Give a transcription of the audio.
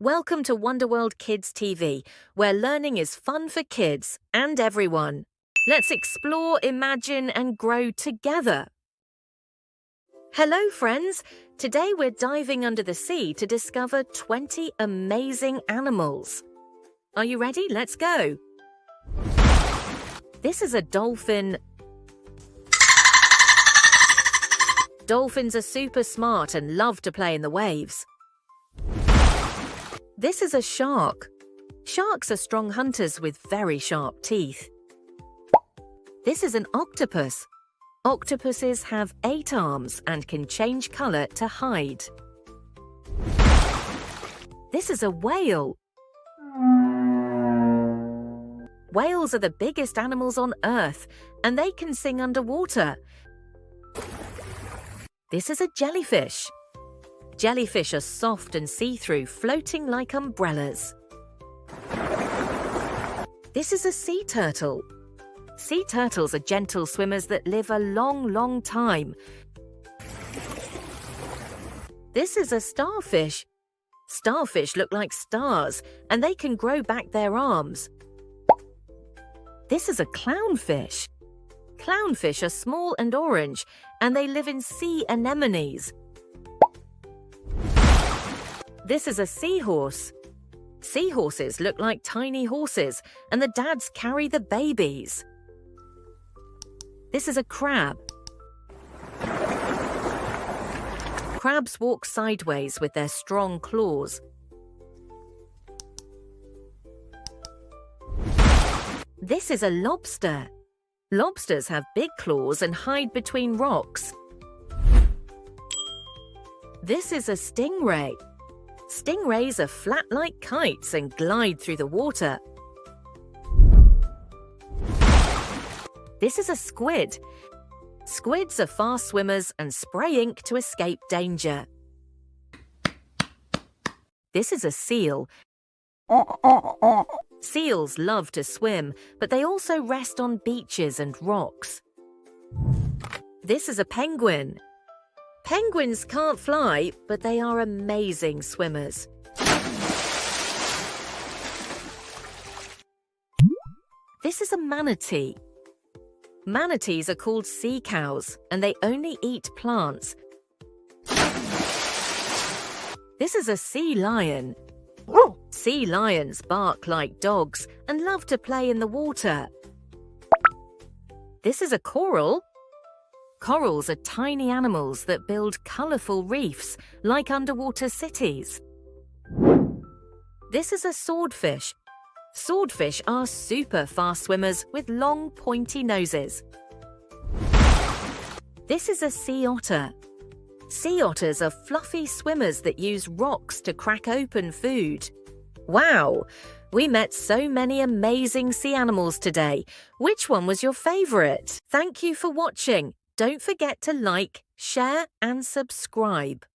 Welcome to Wonderworld Kids TV, where learning is fun for kids and everyone. Let's explore, imagine, and grow together. Hello, friends. Today we're diving under the sea to discover 20 amazing animals. Are you ready? Let's go. This is a dolphin. Dolphins are super smart and love to play in the waves. This is a shark. Sharks are strong hunters with very sharp teeth. This is an octopus. Octopuses have 8 arms and can change color to hide. This is a whale. Whales are the biggest animals on Earth, and they can sing underwater. This is a jellyfish. Jellyfish are soft and see-through, floating like umbrellas. This is a sea turtle. Sea turtles are gentle swimmers that live a long time. This is a starfish. Starfish look like stars, and they can grow back their arms. This is a clownfish. Clownfish are small and orange, and they live in sea anemones. This is a seahorse. Seahorses look like tiny horses, and the dads carry the babies. This is a crab. Crabs walk sideways with their strong claws. This is a lobster. Lobsters have big claws and hide between rocks. This is a stingray. Stingrays are flat like kites and glide through the water. This is a squid. Squids are fast swimmers and spray ink to escape danger. This is a seal. Seals love to swim, but they also rest on beaches and rocks. This is a penguin. Penguins can't fly, but they are amazing swimmers. This is a manatee. Manatees are called sea cows, and they only eat plants. This is a sea lion. Sea lions bark like dogs and love to play in the water. This is a coral. Corals are tiny animals that build colourful reefs like underwater cities. This is a swordfish. Swordfish are super fast swimmers with long, pointy noses. This is a sea otter. Sea otters are fluffy swimmers that use rocks to crack open food. Wow! We met so many amazing sea animals today. Which one was your favourite? Thank you for watching. Don't forget to like, share and subscribe.